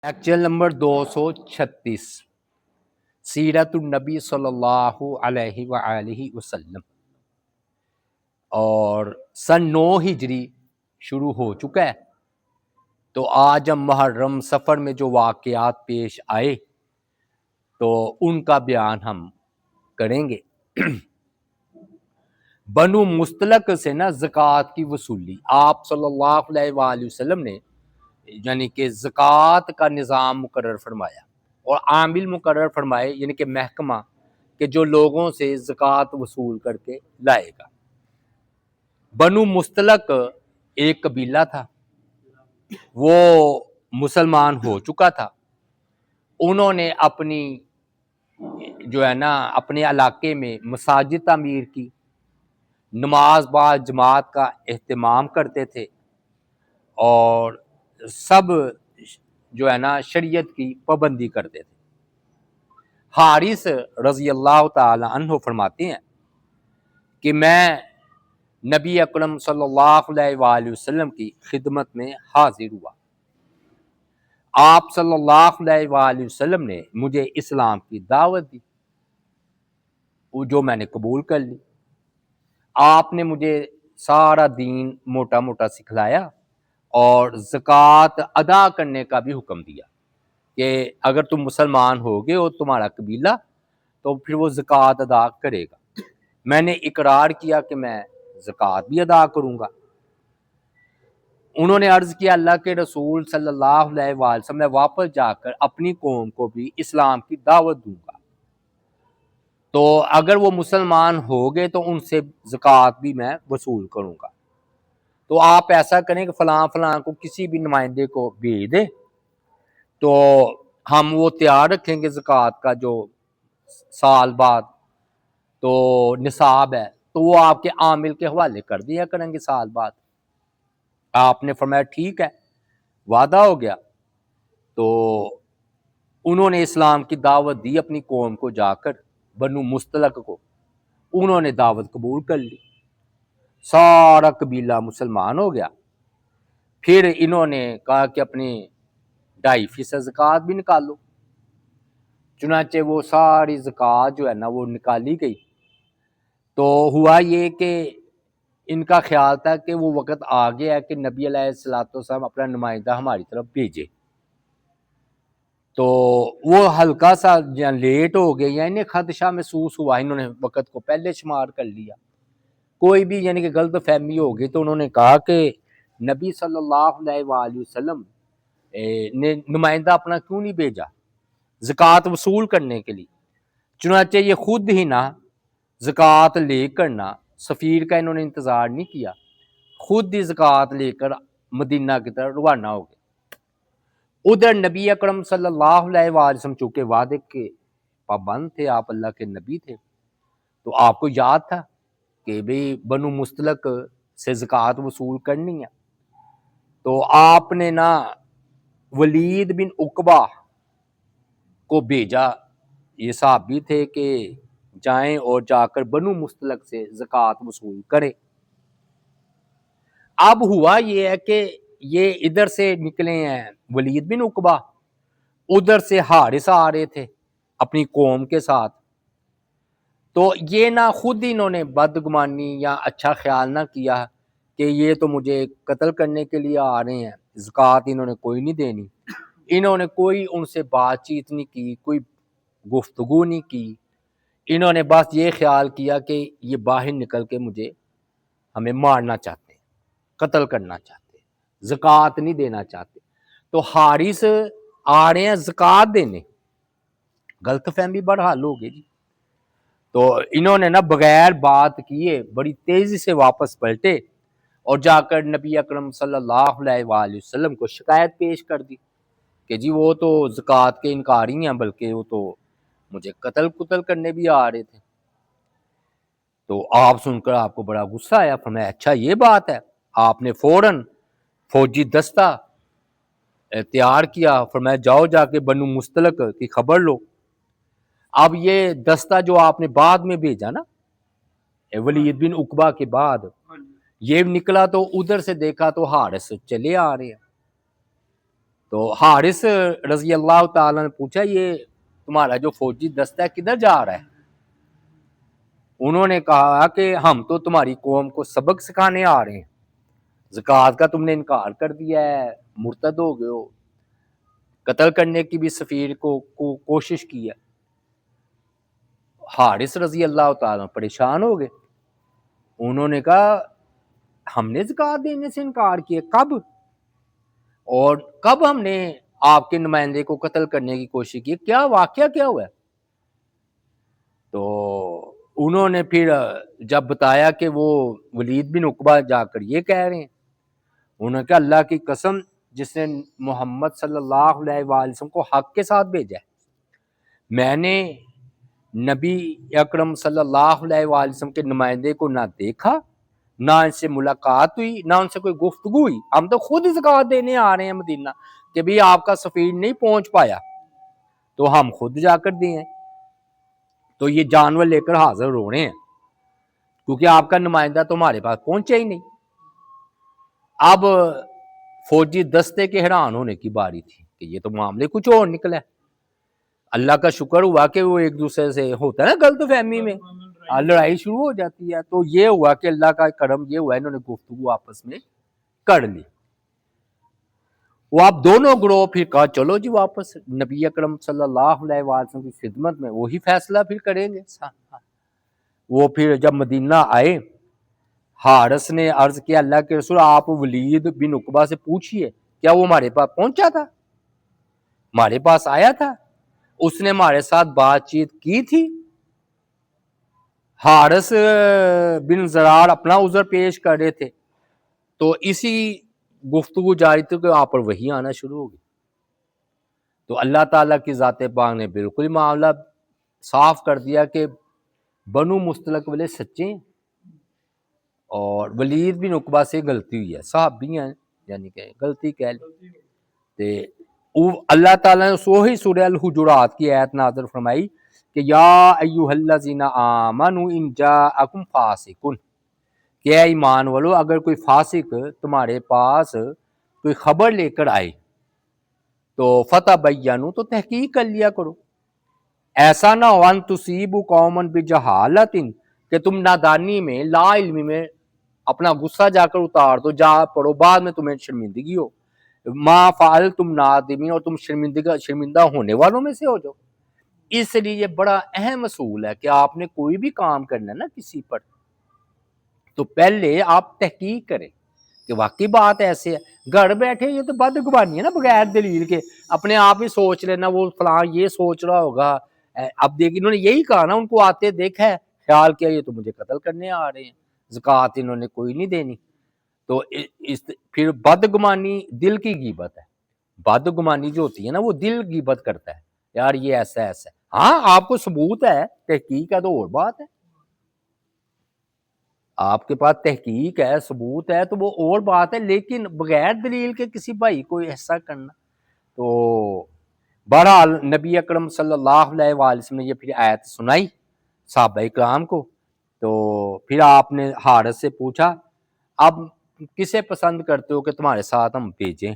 Lecture number 236 سیرت النبی صلی اللہ علیہ وآلہ وسلم، اور سن 9 ہجری شروع ہو چکا ہے۔ تو آج ہم محرم سفر میں جو واقعات پیش آئے تو ان کا بیان ہم کریں گے۔ بنو مستلق سے نا زکوٰۃ کی وصولی، آپ صلی اللہ علیہ وآلہ وسلم نے یعنی کہ زکوٰۃ کا نظام مقرر فرمایا اور عامل مقرر فرمائے، یعنی کہ محکمہ کہ جو لوگوں سے زکوٰۃ وصول کر کے لائے گا۔ بنو مستلق ایک قبیلہ تھا، وہ مسلمان ہو چکا تھا۔ انہوں نے اپنی اپنے علاقے میں مساجد تعمیر کی، نماز با جماعت کا اہتمام کرتے تھے، اور سب شریعت کی پابندی کرتے تھے۔ حارث رضی اللہ تعالی عنہ فرماتے ہیں کہ میں نبی اکرم صلی اللہ علیہ وآلہ وسلم کی خدمت میں حاضر ہوا۔ آپ صلی اللہ علیہ وآلہ وسلم نے مجھے اسلام کی دعوت دی، جو میں نے قبول کر لی۔ آپ نے مجھے سارا دین موٹا موٹا سکھلایا اور زکوٰۃ ادا کرنے کا بھی حکم دیا کہ اگر تم مسلمان ہوگے اور تمہارا قبیلہ تو پھر وہ زکوٰۃ ادا کرے گا۔ میں نے اقرار کیا کہ میں زکوٰۃ بھی ادا کروں گا۔ انہوں نے عرض کیا اللہ کے رسول صلی اللہ علیہ وسلم، میں واپس جا کر اپنی قوم کو بھی اسلام کی دعوت دوں گا، تو اگر وہ مسلمان ہو گئے تو ان سے زکوٰۃ بھی میں وصول کروں گا۔ تو آپ ایسا کریں کہ فلاں فلاں کو کسی بھی نمائندے کو بھیج دیں، تو ہم وہ تیار رکھیں گے زکوٰۃ کا جو سال بعد تو نصاب ہے، تو وہ آپ کے عامل کے حوالے کر دیا کریں گے سال بعد۔ آپ نے فرمایا ٹھیک ہے، وعدہ ہو گیا۔ تو انہوں نے اسلام کی دعوت دی اپنی قوم کو، جا کر بنو مستلق کو انہوں نے دعوت قبول کر لی، سارا قبیلہ مسلمان ہو گیا۔ پھر انہوں نے کہا کہ اپنی 2.5% زکوٰۃ بھی نکالو۔ چنانچہ وہ ساری زکوٰۃ جو ہے نا وہ نکالی گئی۔ تو ہوا یہ کہ ان کا خیال تھا کہ وہ وقت آ گیا ہے کہ نبی علیہ الصلوۃ والسلام اپنا نمائندہ ہماری طرف بھیجے۔ تو وہ ہلکا سا لیٹ ہو گئے، یا انہیں خدشہ محسوس ہوا، انہوں نے وقت کو پہلے شمار کر لیا، کوئی بھی یعنی کہ غلط فہمی ہو گئی۔ تو انہوں نے کہا کہ نبی صلی اللہ علیہ وآلہ وسلم نے نمائندہ اپنا کیوں نہیں بھیجا زکوٰۃ وصول کرنے کے لیے؟ چنانچہ یہ خود ہی نہ زکوٰۃ لے کر نہ سفیر کا انہوں نے انتظار نہیں کیا، خود ہی زکوٰۃ لے کر مدینہ کی طرف روانہ ہو گئے۔ ادھر نبی اکرم صلی اللہ علیہ وآلہ وسلم چونکہ وعدے کے پابند تھے، آپ اللہ کے نبی تھے، تو آپ کو یاد تھا کہ بھئی بنو مستلق سے زکوٰۃ وصول کرنی ہے۔ تو آپ نے نا ولید بن عقبہ کو بھیجا، یہ صحابی تھے، کہ جائیں اور جا کر بنو مستلق سے زکوٰۃ وصول کریں۔ اب ہوا یہ ہے کہ یہ ادھر سے نکلے ہیں ولید بن عقبہ، ادھر سے حارث آ رہے تھے اپنی قوم کے ساتھ۔ تو یہ نہ خود انہوں نے بدگمانی یا اچھا خیال نہ کیا کہ یہ تو مجھے قتل کرنے کے لیے آ رہے ہیں، زکوٰۃ انہوں نے کوئی نہیں دینی۔ انہوں نے کوئی ان سے بات چیت نہیں کی، کوئی گفتگو نہیں کی، انہوں نے بس یہ خیال کیا کہ یہ باہر نکل کے ہمیں مارنا چاہتے ہیں، قتل کرنا چاہتے ہیں، زکوٰۃ نہیں دینا چاہتے۔ تو حارث آ رہے ہیں زکوٰۃ دینے، غلط فہمی بہرحال ہو گئی جی۔ تو انہوں نے نا بغیر بات کیے بڑی تیزی سے واپس پلٹے اور جا کر نبی اکرم صلی اللہ علیہ وآلہ وسلم کو شکایت پیش کر دی کہ جی وہ تو زکوٰۃ کے انکاری ہیں، بلکہ وہ تو مجھے قتل کرنے بھی آ رہے تھے۔ تو آپ سن کر آپ کو بڑا غصہ آیا، فرمایا اچھا یہ بات ہے۔ آپ نے فوراً فوجی دستہ تیار کیا، فرمایا جاؤ جا کے بنو مستلق کی خبر لو۔ اب یہ دستہ جو آپ نے بعد میں بھیجا نا ولید بن عقبہ کے بعد، یہ نکلا تو ادھر سے دیکھا تو حارث چلے آ رہے ہیں۔ تو حارث رضی اللہ تعالیٰ نے پوچھا یہ تمہارا جو فوجی دستہ ہے کدھر جا رہا ہے؟ انہوں نے کہا کہ ہم تو تمہاری قوم کو سبق سکھانے آ رہے ہیں، زکوٰۃ کا تم نے انکار کر دیا ہے، مرتد ہو گئے ہو، قتل کرنے کی بھی سفیر کو کوشش کی ہے۔ حارث رضی اللہ تعالیٰ پریشان ہو گئے، انہوں نے کہا ہم نے زکوٰۃ دینے سے انکار کیا کب؟ اور کب ہم نے آپ کے نمائندے کو قتل کرنے کی کوشش کی؟ کیا واقعہ کیا ہوا ہے؟ تو انہوں نے پھر جب بتایا کہ وہ ولید بن عقبہ جا کر یہ کہہ رہے ہیں، انہوں نے کہا اللہ کی قسم جس نے محمد صلی اللہ علیہ وآلہ وسلم کو حق کے ساتھ بھیجا ہے، میں نے نبی اکرم صلی اللہ علیہ وآلہ وسلم کے نمائندے کو نہ دیکھا، نہ ان سے ملاقات ہوئی، نہ ان سے کوئی گفتگو ہوئی، ہم تو خود زکوٰۃ دینے آ رہے ہیں مدینہ کہ بھی آپ کا سفیر نہیں پہنچ پایا تو ہم خود جا کر دیں ہیں، تو یہ جانور لے کر حاضر ہو رہے ہیں کیونکہ آپ کا نمائندہ تو ہمارے پاس پہنچا ہی نہیں۔ اب فوجی دستے کے حیران ہونے کی باری تھی کہ یہ تو معاملے کچھ اور نکلا ہے۔ اللہ کا شکر ہوا کہ وہ ایک دوسرے سے ہوتا ہے نا غلط فہمی میں لڑائی شروع ہو جاتی ہے، تو یہ ہوا کہ اللہ کا کرم یہ ہوا انہوں نے گفتگو آپس میں کر لی۔ وہ آپ دونوں گروہ پھر کہا چلو جی واپس نبی اکرم صلی اللہ علیہ وسلم کی خدمت میں، وہی فیصلہ پھر کریں گے۔ وہ پھر جب مدینہ آئے، حارث نے عرض کیا اللہ کے رسول آپ ولید بن عقبہ سے پوچھئے کیا وہ ہمارے پاس پہنچا تھا، ہمارے پاس آیا تھا، اس نے ہمارے ساتھ بات چیت کی تھی؟ حارث بن زرار اپنا عذر پیش کر رہے تھے، تو اسی گفتگو جاری تھی کہ وہاں پر وہی آنا شروع ہو گئی۔ تو اللہ تعالیٰ کی ذات پاک نے بالکل معاملہ صاف کر دیا کہ بنو مستلق والے سچے ہیں اور ولید بن عقبہ سے غلطی ہوئی ہے، صحابی ہیں یعنی کہ غلطی کہہ لیں۔ اللہ تعالیٰ نے وہی سورہ الحجرات کی آیت نازل فرمائی کہ یا ایھا الذین آمنوا ان جاءکم فاسق، کہ اے ایمان والو اگر کوئی فاسق تمہارے پاس کوئی خبر لے کر آئے تو فتبینوا، تو تحقیق کر لیا کرو، ایسا نہ ہو ان تصیبوا قوما بجہالۃ کہ تم نادانی میں لا علمی میں اپنا غصہ جا کر اتار دو، جا پڑو، بعد میں تمہیں شرمندگی ہو، ما فعلتم نادمین، اور تم شرمندہ ہونے والوں میں سے ہو جاؤ۔ اس لیے یہ بڑا اہم اصول ہے کہ آپ نے کوئی بھی کام کرنا ہے نا کسی پر، تو پہلے آپ تحقیق کریں کہ واقعی بات ایسے ہے۔ گھر بیٹھے یہ تو بدگمانی ہے نا، بغیر دلیل کے اپنے آپ ہی سوچ لینا وہ فلاں یہ سوچ رہا ہوگا۔ اب دیکھ انہوں نے یہی کہا نا، ان کو آتے دیکھا ہے، خیال کیا یہ تو مجھے قتل کرنے آ رہے ہیں، زکوٰۃ انہوں نے کوئی نہیں دینی۔ تو پھر بدگمانی دل کی غیبت ہے، بدگمانی جو ہوتی ہے نا وہ دل غیبت کرتا ہے، یار یہ ایسا ایسا ہے۔ ہاں آپ کو ثبوت ہے، تحقیق ہے تو اور بات ہے، آپ کے پاس تحقیق ہے، ثبوت ہے تو وہ اور بات ہے، لیکن بغیر دلیل کے کسی بھائی کو ایسا کرنا۔ تو بہرحال نبی اکرم صلی اللہ علیہ وآلہ وسلم نے یہ پھر آیت سنائی صحابہ اکرام کو، تو پھر آپ نے حارث سے پوچھا اب کسے پسند کرتے ہو کہ تمہارے ساتھ ہم بھیجیں؟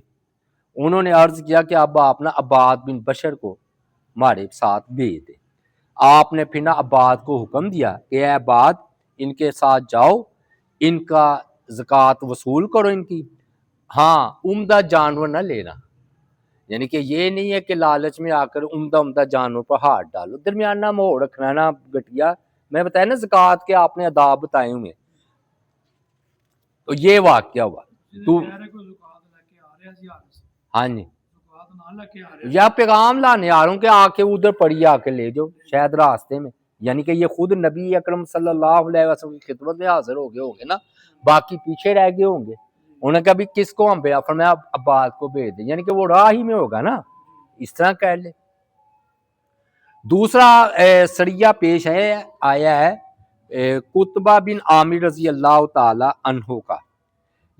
انہوں نے عرض کیا کہ اب آپ نا عباد بن بشر کو ہمارے ساتھ بھیج دیں۔ آپ نے پھر نا عباد کو حکم دیا کہ اے عباد ان کے ساتھ جاؤ، ان کا زکوٰۃ وصول کرو ان کی، ہاں عمدہ جانور نہ لینا، یعنی کہ یہ نہیں ہے کہ لالچ میں آ کر عمدہ جانور پر ہاتھ ڈالو، درمیانہ موڑ رکھنا نا گٹیا۔ میں بتایا نا زکوٰۃ کے آپ نے آداب بتائے ہوئے، تو یہ واقعہ ہوا۔ تو ہاں جی یا پیغام لانے آ رہا ہوں کہ آ کے ادھر پڑی آ کے لے جاؤ شاید راستے میں، یعنی کہ یہ خود نبی اکرم صلی اللہ علیہ وسلم کی خدمت میں حاضر ہو گئے ہوں گے نا، باقی پیچھے رہ گئے ہوں گے۔ انہوں نے کہا بھی کس کو ہم بھیجا؟ فرمایا عباد کو بھیج دیں، یعنی کہ وہ راہ ہی میں ہوگا نا، اس طرح کہہ لے۔ دوسرا سریہ پیش آیا ہے قطبہ بن عامر رضی اللہ تعالی عنہ کا،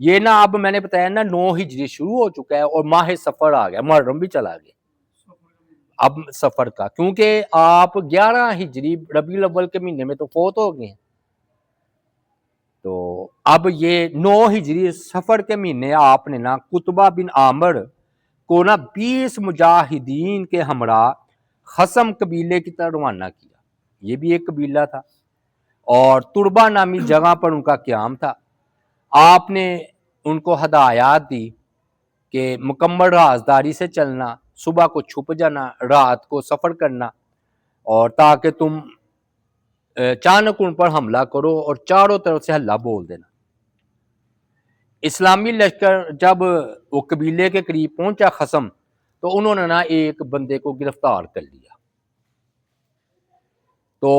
یہ نا اب میں نے بتایا نا 9 ہجری شروع ہو چکا ہے اور ماہ سفر آ گیا، محرم بھی چلا گیا اب سفر کا، کیونکہ آپ 11 ہجری ربیع الاول کے مہینے میں تو فوت ہو گئے ہیں، تو اب یہ 9 ہجری سفر کے مہینے آپ نے نا قطبہ بن عامر کو نا 20 مجاہدین کے ہمراہ خصم قبیلے کی طرف روانہ کیا. یہ بھی ایک قبیلہ تھا اور تربا نامی جگہ پر ان کا قیام تھا. آپ نے ان کو ہدایات دی کہ مکمل رازداری سے چلنا، صبح کو چھپ جانا، رات کو سفر کرنا، اور تاکہ تم اچانک ان پر حملہ کرو اور چاروں طرف سے ہلہ بول دینا. اسلامی لشکر جب وہ قبیلے کے قریب پہنچا خصم، تو انہوں نے نا ایک بندے کو گرفتار کر لیا. تو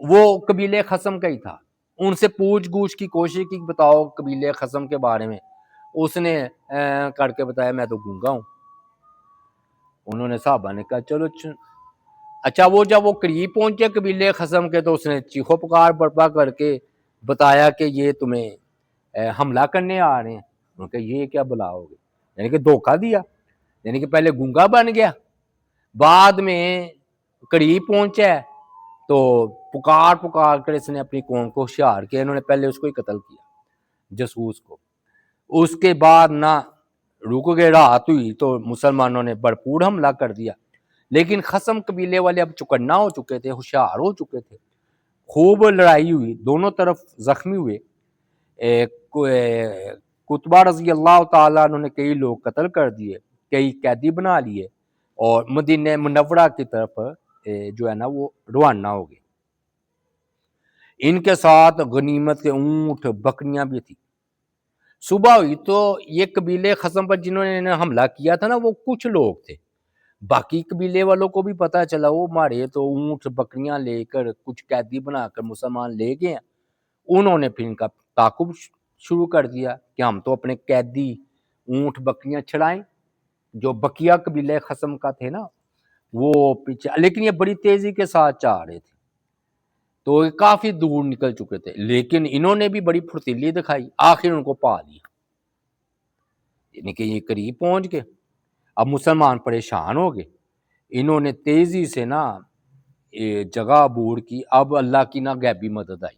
وہ قبیلے خصم کا ہی تھا. ان سے پوچھ گوچھ کی کوشش کی، بتاؤ قبیلے خصم کے بارے میں. اس نے کر کے بتایا میں تو گونگا ہوں. انہوں نے صحابہ نے کہا چلو اچھا. وہ جب وہ قریب پہنچے قبیلے خصم کے، تو اس نے چیخو پکار برپا کر کے بتایا کہ یہ تمہیں حملہ کرنے آ رہے ہیں. انہوں نے کہا یہ کیا بلا ہوگے، یعنی کہ دھوکہ دیا، یعنی کہ پہلے گونگا بن گیا، بعد میں قریب پہنچا ہے تو پکار پکار کر اس نے اپنی قوم کو ہوشیار کیا. انہوں نے پہلے اس کو ہی قتل کیا، جاسوس کو. اس کے بعد نہ رک گئے، رات ہوئی تو مسلمانوں نے بھرپور حملہ کر دیا. لیکن خصم قبیلے والے اب چکنا ہو چکے تھے، ہوشیار ہو چکے تھے. خوب لڑائی ہوئی، دونوں طرف زخمی ہوئے. قطبہ رضی اللہ تعالیٰ عنہ نے کئی لوگ قتل کر دیے، کئی قیدی بنا لیے، اور مدینہ منورہ کی طرف جو ہے نا وہ روانہ ہو گئے. ان کے ساتھ غنیمت کے اونٹ بکریاں بھی تھی. صبح ہوئی تو یہ قبیلے خصم پر جنہوں نے حملہ کیا تھا نا، وہ کچھ لوگ تھے. باقی قبیلے والوں کو بھی پتہ چلا، وہ مارے تو اونٹ بکریاں لے کر کچھ قیدی بنا کر مسلمان لے گئے. انہوں نے پھر ان کا تعاقب شروع کر دیا کہ ہم تو اپنے قیدی اونٹ بکریاں چھڑائیں. جو بقیہ قبیلے خصم کا تھے نا وہ پیچھے، لیکن یہ بڑی تیزی کے ساتھ چاہ رہے تھے، تو یہ کافی دور نکل چکے تھے. لیکن انہوں نے بھی بڑی پھرتیلی دکھائی، آخر ان کو پا لیا، یعنی کہ یہ قریب پہنچ گئے. اب مسلمان پریشان ہو گئے. انہوں نے تیزی سے نا جگہ عبور کی. اب اللہ کی نا غیبی مدد آئی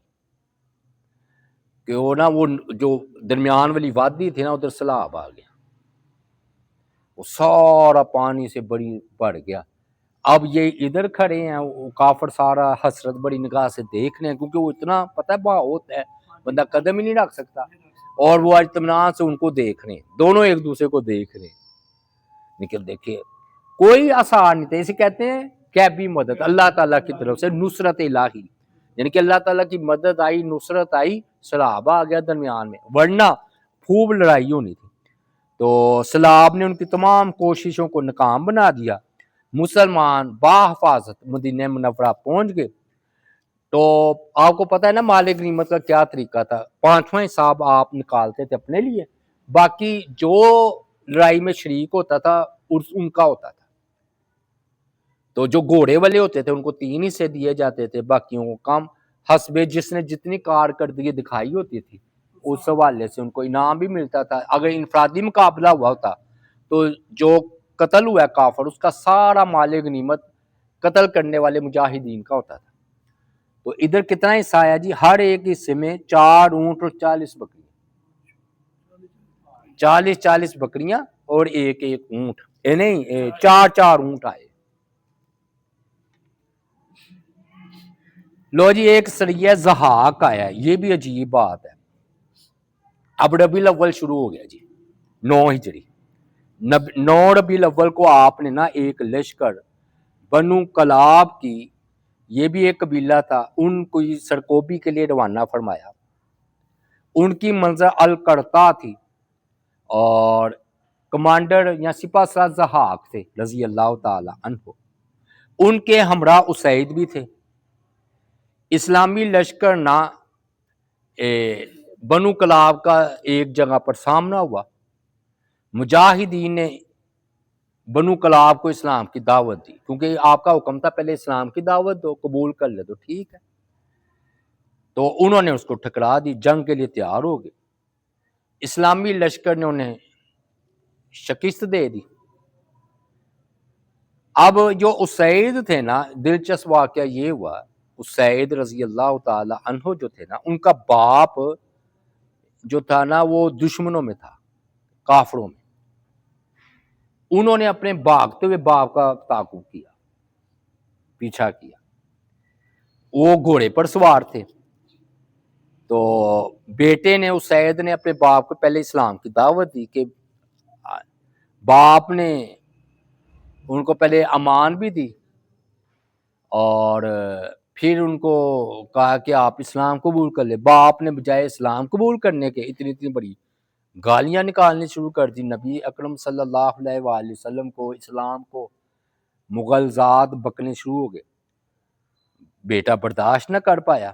کہ وہ نا وہ جو درمیان والی وادی تھی نا، ادھر سیلاب آ گیا، وہ سارا پانی سے بڑی بڑھ گیا. اب یہ ادھر کھڑے ہیں، وہ کافر سارا حسرت بڑی نگاہ سے دیکھ رہے ہیں، کیونکہ وہ اتنا پتہ ہے بہاؤ ہوتا ہے، بندہ قدم ہی نہیں رکھ سکتا. اور وہ اطمینان سے ان کو دیکھ رہے ہیں، دونوں ایک دوسرے کو دیکھ رہے ہیں. لیکن دیکھیے کوئی آسان نہیں تھا. اسے کہتے ہیں غیبی مدد، اللہ تعالیٰ کی طرف سے نصرت الہی، یعنی کہ اللہ تعالیٰ کی مدد آئی، نصرت آئی، سیلاب آ گیا درمیان میں، ورنہ خوب لڑائی ہونی تھی. تو سیلاب نے ان کی تمام کوششوں کو ناکام بنا دیا. مسلمان باحفاظت مدینہ منورہ پہنچ گئے. تو آپ کو پتہ ہے نا مال غنیمت کا کیا طریقہ تھا، 5واں حساب آپ نکالتے تھے اپنے لیے، باقی جو لڑائی میں شریک ہوتا تھا ان کا ہوتا تھا. تو جو گھوڑے والے ہوتے تھے ان کو 3 حصے دیے جاتے تھے، باقیوں کو کم، حسب جس نے جتنی کارکردگی دکھائی ہوتی تھی اس حوالے سے ان کو انعام بھی ملتا تھا. اگر انفرادی مقابلہ ہوا ہوتا تو جو قتل ہوا ہے کافر، اس کا سارا مال غنیمت قتل کرنے والے مجاہدین کا ہوتا تھا. تو ادھر کتنا حصہ آیا جی؟ ہر ایک حصے میں 4 اونٹ اور 40 بکریاں، 40 بکریاں اور ایک اونٹ، نہیں 4 اونٹ آئے. لو جی ایک سریہ زحاق آیا، یہ بھی عجیب بات ہے. اب ربیع الاول شروع ہو گیا جی، 9 ہجری، 9 ربیع الاول کو آپ نے نا ایک لشکر بنو کلاب کی، یہ بھی ایک قبیلہ تھا، ان کو سرکوبی کے لیے روانہ فرمایا. ان کی منزل القرطہ تھی اور کمانڈر یا سپہ سالار زحاق تھے رضی اللہ تعالی عنہ. ان کے ہمراہ اسید بھی تھے. اسلامی لشکر نہ بنو کلاب کا ایک جگہ پر سامنا ہوا. مجاہدین نے بنو کلاب کو اسلام کی دعوت دی، کیونکہ آپ کا حکم تھا پہلے اسلام کی دعوت دو، قبول کر لے تو ٹھیک ہے. تو انہوں نے اس کو ٹھکرا دی، جنگ کے لیے تیار ہو گئے. اسلامی لشکر نے انہیں شکست دے دی. اب جو اسید تھے نا، دلچسپ واقعہ یہ ہوا، اسید رضی اللہ تعالی عنہ جو تھے نا، ان کا باپ جو تھا نا وہ دشمنوں میں تھا، کافروں میں. انہوں نے اپنے بھاگتے ہوئے باپ کا تعاقب کیا، پیچھا کیا. وہ گھوڑے پر سوار تھے. تو بیٹے نے اسید نے اپنے باپ کو پہلے اسلام کی دعوت دی کہ باپ نے ان کو پہلے امان بھی دی اور پھر ان کو کہا کہ آپ اسلام قبول کر لیں. باپ نے بجائے اسلام قبول کرنے کے اتنی بڑی گالیاں نکالنی شروع کر دی. نبی اکرم صلی اللہ علیہ وآلہ وسلم کو، اسلام کو مغلظات بکنے شروع ہو گئے. بیٹا برداشت نہ کر پایا.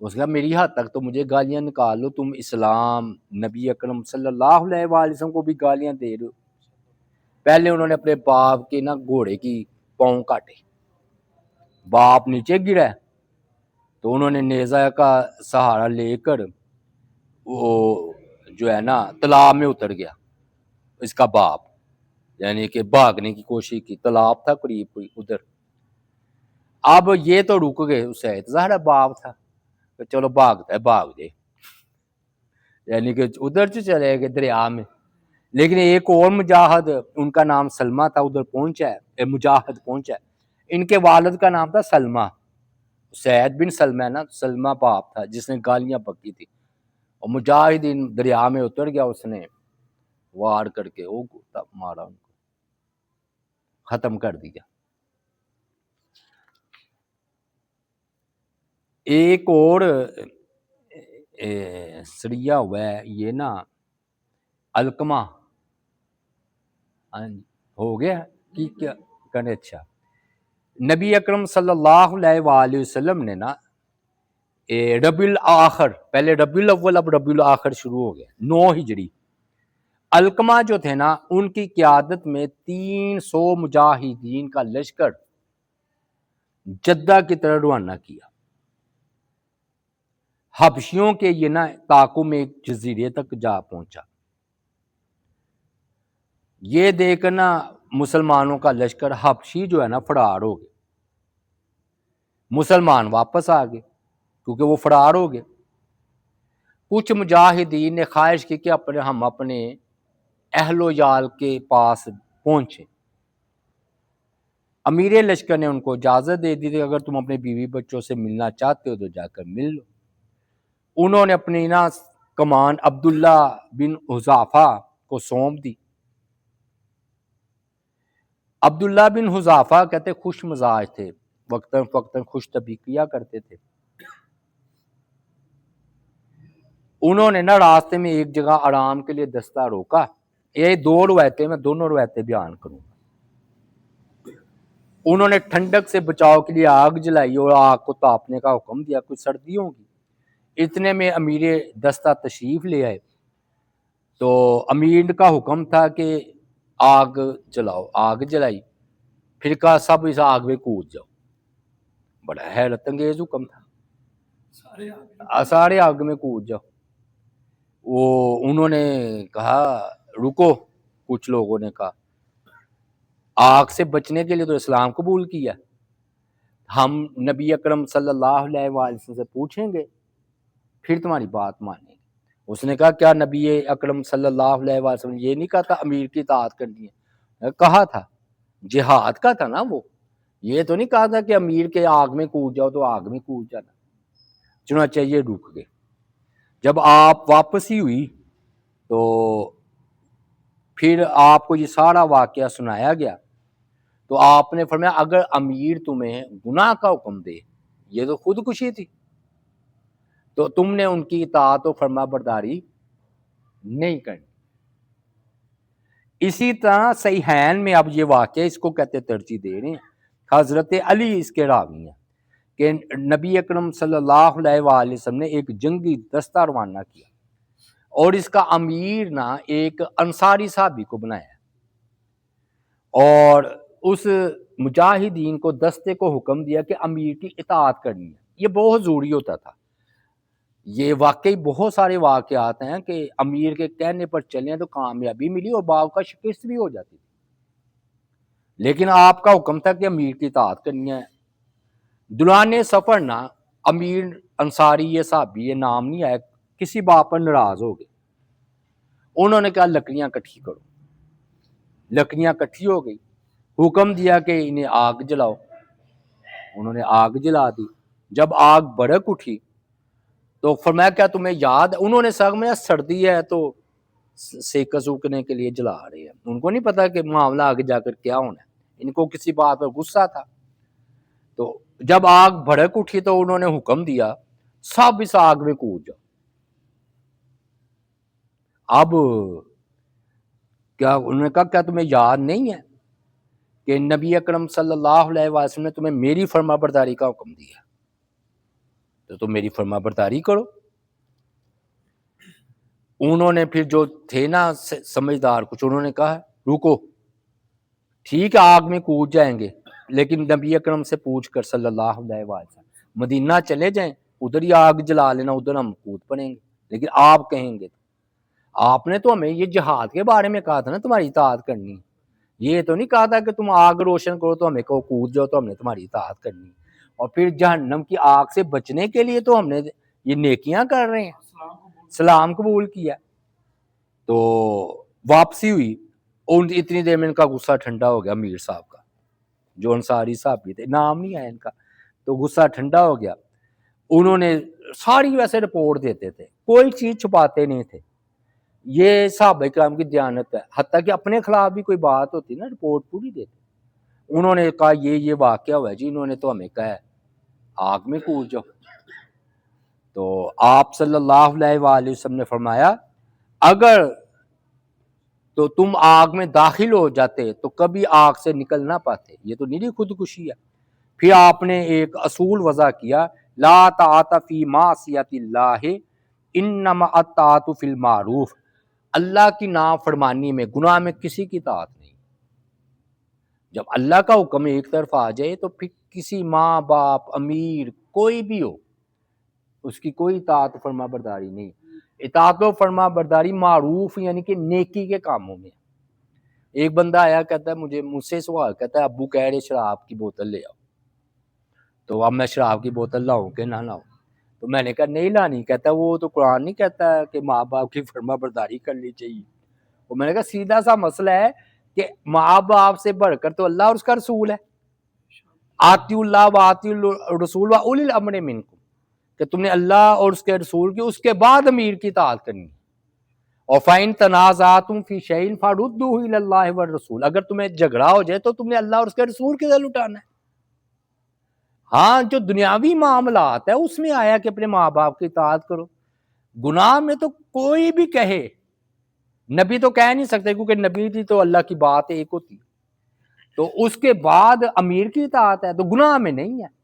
اس نے کہا میری حد تک تو مجھے گالیاں نکال لو، تم اسلام نبی اکرم صلی اللہ علیہ وآلہ وسلم کو بھی گالیاں دے رہے ہو. پہلے انہوں نے اپنے باپ کے گھوڑے کی پاؤں کاٹے. باپ نیچے گرا تو انہوں نے نیزہ کا سہارا لے کر وہ جو ہے تالاب میں اتر گیا. اس کا باپ یعنی کہ بھاگنے کی کوشش کی، تالاب تھا قریب کوئی ادھر. اب یہ تو رک گئے، اسے ظاہر باپ تھا کہ چلو بھاگتا ہے بھاگ جائے، یعنی کہ ادھر سے چلے گئے دریا میں. لیکن ایک اور مجاہد، ان کا نام سلمہ تھا، ادھر پہنچا ہے، مجاہد پہنچا ہے. ان کے والد کا نام تھا سلمہ، سعید بن سلمہ ہے سلمہ باپ تھا جس نے گالیاں پکی تھی. اور مجاہد ان دریا میں اتر گیا، اس نے وار کر کے وہ مارا، ان کو ختم کر دیا. ایک اور سریہ ہوا ہے یہ علقمہ ہو گیا کہ کیا کرنے. اچھا، نبی اکرم صلی اللہ علیہ وآلہ وسلم نے ربیع الاخر، پہلے ربیع الاول اب ربیع الاخر شروع ہو گیا 9 ہجری. علقمہ جو تھے ان کی قیادت میں 300 مجاہدین کا لشکر جدہ کی طرف روانہ کیا. حبشیوں کے یہ طاقوں میں ایک جزیرے تک جا پہنچا. یہ دیکھ مسلمانوں کا لشکر حبشی جو ہے فرار ہو گئے. مسلمان واپس آ گئے کیونکہ وہ فرار ہو گئے. کچھ مجاہدین نے خواہش کی کہ ہم اپنے اہل و یال کے پاس پہنچے. امیر لشکر نے ان کو اجازت دے دی تھی اگر تم اپنے بیوی بچوں سے ملنا چاہتے ہو تو جا کر مل لو. انہوں نے اپنی کمان عبداللہ بن حذافہ کو سونپ دی. عبداللہ بن حذافہ کہتے خوش مزاج تھے، وقتاً فوقتاً خوش طبع کیا کرتے تھے. انہوں نے راستے میں ایک جگہ آرام کے لیے دستہ روکا. یہ 2 روایتیں، میں دونوں روایتیں بیان کروں. انہوں نے ٹھنڈک سے بچاؤ کے لیے آگ جلائی اور آگ کو تاپنے کا حکم دیا، کچھ سردیوں ہوگی. اتنے میں امیر دستہ تشریف لے آئے تو امیر کا حکم تھا کہ آگ جلاؤ. آگ جلائی، پھر کہا سب اس آگ میں کود جاؤ. بڑا حیرت انگیز حکم تھا، سارے آگ میں کود جاؤ. انہوں نے کہا رکو. کچھ لوگوں نے کہا آگ سے بچنے کے لیے تو اسلام قبول کیا، ہم نبی اکرم صلی اللہ علیہ وآلہ وسلم سے پوچھیں گے پھر تمہاری بات مانیں گے. اس نے کہا کیا نبی اکرم صلی اللہ علیہ وآلہ وسلم یہ نہیں کہا تھا امیر کی اطاعت کرنی ہے؟ کہا تھا، جہاد کا تھا وہ، یہ تو نہیں کہا تھا کہ امیر کے آگ میں کود جاؤ تو آگ میں کود جانا. چنانچہ یہ رک گئے. جب آپ واپسی ہوئی تو پھر آپ کو یہ سارا واقعہ سنایا گیا تو آپ نے فرمایا اگر امیر تمہیں گناہ کا حکم دے، یہ تو خودکشی تھی، تو تم نے ان کی اطاعت و فرما برداری نہیں کرنی. اسی طرح صحیحین میں اب یہ واقعہ اس کو کہتے ترجیح دے رہے ہیں. حضرت علی اس کے راوی ہیں کہ نبی اکرم صلی اللہ علیہ وآلہ وسلم نے ایک جنگی دستہ روانہ کیا اور اس کا امیر ایک انصاری صحابی کو بنایا اور اس مجاہدین کو دستے کو حکم دیا کہ امیر کی اطاعت کرنی ہے. یہ بہت ضروری ہوتا تھا. یہ واقعی بہت سارے واقعات ہیں کہ امیر کے کہنے پر چلیں تو کامیابی ملی اور بعض کا شکست بھی ہو جاتی تھی، لیکن آپ کا حکم تھا کہ امیر کی اطاعت کرنی ہے. دوران سفر امیر انصاری یہ صحابی یہ نام نہیں آیا، کسی بات پر ناراض ہو گئے. انہوں نے کہا لکڑیاں اکٹھی کرو. لکڑیاں کٹھی ہو گئی، حکم دیا کہ انہیں آگ جلاؤ، انہوں نے آگ جلا دی۔ جب آگ بھڑک اٹھی تو فرمایا کیا تمہیں یاد، انہوں نے سمجھا سردی ہے تو سیکا سوکھنے کے لیے جلا رہے ہیں، ان کو نہیں پتا کہ معاملہ آگے جا کر کیا ہونا ہے، ان کو کسی بات پر غصہ تھا۔ تو جب آگ بھڑک اٹھی تو انہوں نے حکم دیا سب اس آگ میں کود جاؤ۔ اب کیا انہوں نے کہا کیا تمہیں یاد نہیں ہے کہ نبی اکرم صلی اللہ علیہ وسلم نے تمہیں میری فرما برداری کا حکم دیا، تو تم میری فرما برداری کرو۔ انہوں نے پھر جو تھے نا سمجھدار کچھ، انہوں نے کہا رکو، ٹھیک ہے آگ میں کود جائیں گے، لیکن نبی اکرم سے پوچھ کر صلی اللہ علیہ وسلم مدینہ چلے جائیں، ادھر ہی آگ جلا لینا، ادھر ہم کود پڑیں گے، لیکن آپ کہیں گے آپ نے تو ہمیں یہ جہاد کے بارے میں کہا تھا نا تمہاری اطاعت کرنی، یہ تو نہیں کہا تھا کہ تم آگ روشن کرو تو ہمیں کو کود جاؤ تو ہم نے تمہاری اطاعت کرنی، اور پھر جہنم کی آگ سے بچنے کے لیے تو ہم نے یہ نیکیاں کر رہے ہیں، سلام قبول کیا۔ تو واپسی ہوئی، اتنی دیر میں ان کا غصہ ٹھنڈا ہو گیا، امیر صاحب کا جو انصاری صاحب بھی تھے، نام نہیں آیا ان کا، تو غصہ ٹھنڈا ہو گیا۔ انہوں نے ساری ویسے رپورٹ دیتے تھے، کوئی چیز چھپاتے نہیں تھے، یہ صحابہ کرام کی دیانت ہے، حتیٰ کہ اپنے خلاف بھی کوئی بات ہوتی نا رپورٹ پوری دیتے۔ انہوں نے کہا یہ واقعہ ہوا ہے جی، انہوں نے تو ہمیں کہا ہے آگ میں کود جاؤ۔ تو آپ صلی اللہ علیہ وآلہ وسلم نے فرمایا اگر تو تم آگ میں داخل ہو جاتے تو کبھی آگ سے نکل نہ پاتے، یہ تو میری خودکشی ہے۔ پھر آپ نے ایک اصول وضع کیا، لا طاعت فی معصیت اللہ انما الطاعت فی المعروف، اللہ کی نافرمانی میں، گناہ میں کسی کی اطاعت نہیں۔ جب اللہ کا حکم ایک طرف آ جائے تو پھر کسی ماں باپ امیر کوئی بھی ہو اس کی کوئی اطاعت فرما برداری نہیں۔ اطاعت و فرما برداری معروف یعنی کہ نیکی کے کاموں میں۔ ایک بندہ آیا کہتا ہے مجھ سے سوال کہتا ہے ابو کہہ رہے شراب کی بوتل لے آؤ، تو اب میں شراب کی بوتل لاؤں کہ نہ لاؤں، تو میں نے کہا نہیں لانی، کہتا وہ تو قرآن نہیں کہتا ہے کہ ماں باپ کی فرما برداری کرنی چاہیے۔ اور میں نے کہا سیدھا سا مسئلہ ہے کہ ماں باپ سے بڑھ کر تو اللہ اور اس کا رسول ہے، آتی اللہ و آتی الرسول و اولی الامر منکم، کہ تم نے اللہ اور اس کے رسول کی، اس کے بعد امیر کی اطاعت کرنی ہے۔ اور فَإِن تَنَازَعْتُمْ فِي شَيْءٍ فَرُدُّوهُ إِلَى اللَّهِ وَالرَّسُولِ، اگر تمہیں جھگڑا ہو جائے تو تم نے اللہ اور اس کے رسول کی طرف لٹانا ہے۔ ہاں جو دنیاوی معاملات ہے اس میں آیا کہ اپنے ماں باپ کی اطاعت کرو، گناہ میں تو کوئی بھی کہے، نبی تو کہہ نہیں سکتے کیونکہ نبی کی تو اللہ کی بات ایک ہوتی، تو اس کے بعد امیر کی اطاعت ہے تو گناہ میں نہیں ہے۔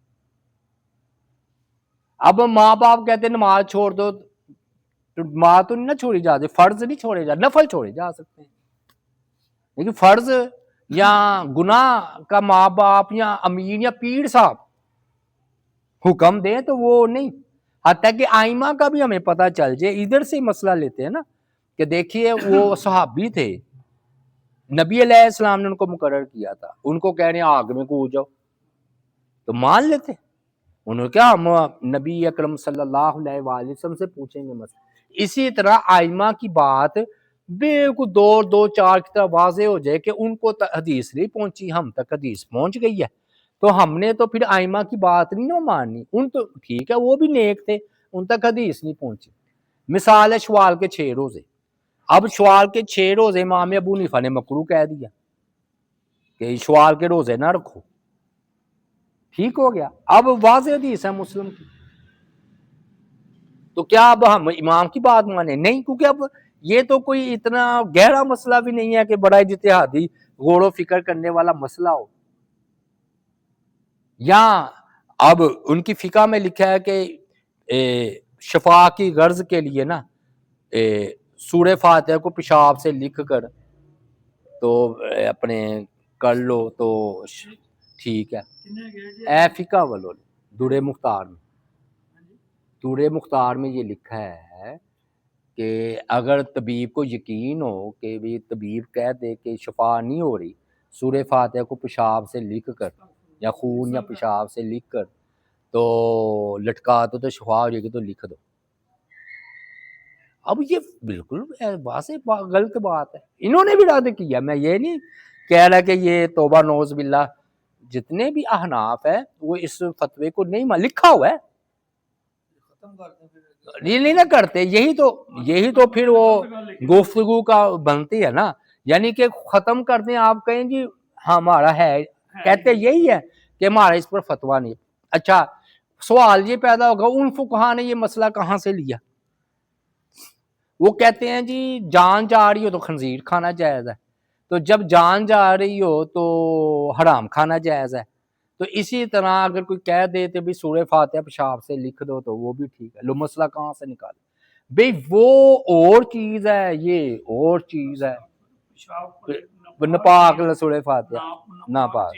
اب ماں باپ کہتے ہیں نماز چھوڑ دو، ماں تو نہیں نہ چھوڑی جاتی، فرض نہیں چھوڑے جا، نفل چھوڑے جا سکتے ہیں، لیکن فرض یا گناہ کا ماں باپ یا امیر یا پیر صاحب حکم دیں تو وہ نہیں۔ حتیٰ کہ آئمہ کا بھی ہمیں پتہ چل جائے، ادھر سے مسئلہ لیتے ہیں نا کہ دیکھیے وہ صحابی تھے، نبی علیہ السلام نے ان کو مقرر کیا تھا، ان کو کہہ رہے ہیں آگ میں کود جاؤ تو مان لیتے، انہوں نے کہا ہم نبی اکرم صلی اللہ علیہ وآلہ وسلم سے پوچھیں گے مسئلہ۔ اسی طرح آئمہ کی بات بالکل دو چار کی طرح واضح ہو جائے کہ ان کو حدیث نہیں پہنچی، ہم تک حدیث پہنچ گئی ہے، تو ہم نے تو پھر آئمہ کی بات نہیں نہ ماننی، ان تو ٹھیک ہے وہ بھی نیک تھے، ان تک حدیث نہیں پہنچی۔ مثال ہے شوال کے 6 روزے، اب شوال کے 6 روزے امام ابو حنیفہ نے مکروہ کہہ دیا کہ شوال کے روزے نہ رکھو، ٹھیک ہو گیا، اب واضح حدیث ہے مسلم کی، تو کیا اب ہم امام کی بات مانیں؟ نہیں، کیونکہ اب یہ تو کوئی اتنا گہرا مسئلہ بھی نہیں ہے کہ بڑا اجتہادی غور و فکر کرنے والا مسئلہ ہو۔ یا اب ان کی فقہ میں لکھا ہے کہ شفا کی غرض کے لیے نا سورہ فاتحہ کو پیشاب سے لکھ کر تو اپنے کر لو تو ٹھیک ہے۔ اے فقہ والو درِ مختار میں، درِ مختار میں یہ لکھا ہے کہ اگر طبیب کو یقین ہو کہ بھی طبیب کہہ دے کہ شفا نہیں ہو رہی، سورہ فاتحہ کو پیشاب سے لکھ کر یا خون یا پیشاب سے لکھ کر تو لٹکا دو تو شفا ہو جائے گی، تو لکھ دو۔ اب یہ بالکل واضح غلط بات ہے، انہوں نے بھی رد کیا. میں یہ نہیں کہہ رہا کہ یہ توبہ نوز باللہ، جتنے بھی احناف ہے وہ اس فتوے کو نہیں لکھا ہوا ہے، یہ نہیں نہ کرتے. یہی تو پھر وہ گفتگو کا بنتی ہے نا، یعنی کہ ختم کر دیں. آپ کہیں جی ہمارا ہے، کہتے یہی ہے کہ ہمارا اس پر فتویٰ نہیں. اچھا سوال یہ پیدا ہوگا ان فقہا نے یہ مسئلہ کہاں سے لیا؟ وہ کہتے ہیں جی جان جا رہی ہو تو خنزیر کھانا جائز ہے، تو جب جان جا رہی ہو تو حرام کھانا جائز ہے. تو اسی طرح اگر کوئی کہہ دے تو بھی سورہ فاتحہ پیشاب سے لکھ دو تو وہ بھی ٹھیک ہے. لو مسئلہ کہاں سے نکالے بھئی؟ وہ اور چیز ہے، یہ اور چیز ہے. ناپاک سورہ فاتحہ ناپاک.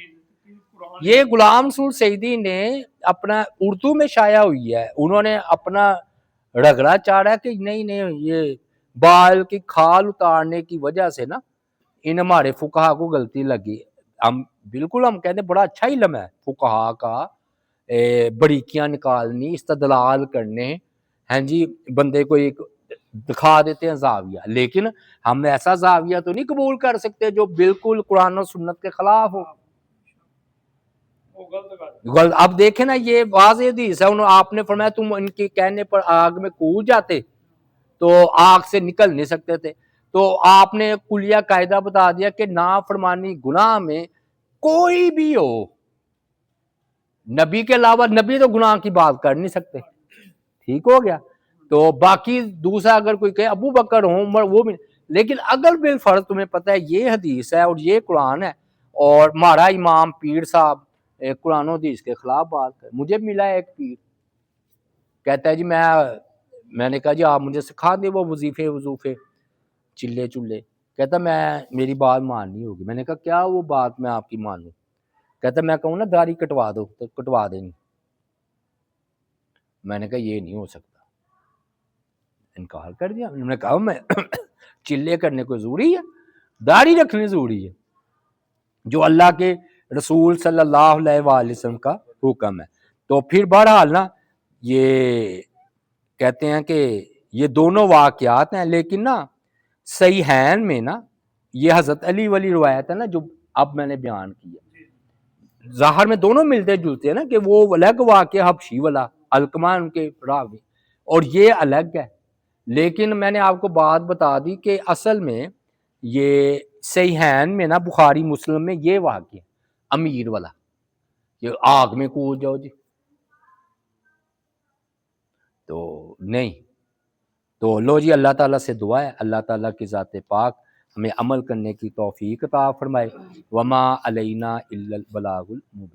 یہ غلام رسول سعیدی نے اپنا اردو میں شائع ہوئی ہے، انہوں نے اپنا رگڑا چاڑا کہ نہیں یہ بال کی کھال اتارنے کی وجہ سے نا ان ہمارے فقہا کو غلطی لگی. ہم بالکل ہم کہتے ہیں بڑا اچھا علم ہے فقہا کا، بریکیاں نکالنی، استدلال کرنے، ہیں جی بندے کو ایک دکھا دیتے ہیں زاویہ، لیکن ہم ایسا زاویہ تو نہیں قبول کر سکتے جو بالکل قرآن و سنت کے خلاف ہو. اب دیکھیں نا یہ واضح حدیث ہے، آپ نے فرمایا تم ان کے کہنے پر آگ میں کود جاتے تو آگ سے نکل نہیں سکتے تھے. تو آپ نے کلیہ قاعدہ بتا دیا کہ نافرمانی گناہ میں کوئی بھی ہو، نبی کے علاوہ نبی تو گناہ کی بات کر نہیں سکتے. ٹھیک ہو گیا. تو باقی دوسرا اگر کوئی کہے ابو بکر ہوں عمر وہ بھی، لیکن اگر بالفرض تمہیں پتہ ہے یہ حدیث ہے اور یہ قرآن ہے اور ہمارا امام پیر صاحب قرآن و حدیث کے خلاف بات کر. مجھے ملا ایک پیر کہتا ہے جی میں نے کہا جی آپ مجھے سکھا دیں وہ وظیفے چلے چلے. کہتا میری بات ماننی ہوگی. میں نے کہا کیا وہ بات میں آپ کی مانوں؟ کہتا میں کہوں نا داڑھی کٹوا دو تو کٹوا دیں گے. میں نے کہا یہ نہیں ہو سکتا، انکار کر دیا. انہوں نے کہا میں چلے کرنے کو ضروری ہے، داڑھی رکھنی ضروری ہے جو اللہ کے رسول صلی اللہ علیہ وآلہ وسلم کا حکم ہے. تو پھر بہرحال نا یہ کہتے ہیں کہ یہ دونوں واقعات ہیں، لیکن نا صحیحین میں نا یہ حضرت علی والی روایت ہے نا جو اب میں نے بیان کیا، ظاہر میں دونوں ملتے جلتے ہیں نا کہ وہ الگ واقعہ حبشی والا علقمہ ان کے راوی اور یہ الگ ہے. لیکن میں نے آپ کو بات بتا دی کہ اصل میں یہ صحیحین میں نا بخاری مسلم میں یہ واقعہ امیر والا کہ آگ میں کود جاؤ جی، تو نہیں. تو لو جی اللہ تعالیٰ سے دعا ہے اللہ تعالیٰ کی ذات پاک ہمیں عمل کرنے کی توفیق عطا فرمائے. وما علینا الا البلاغ المبین.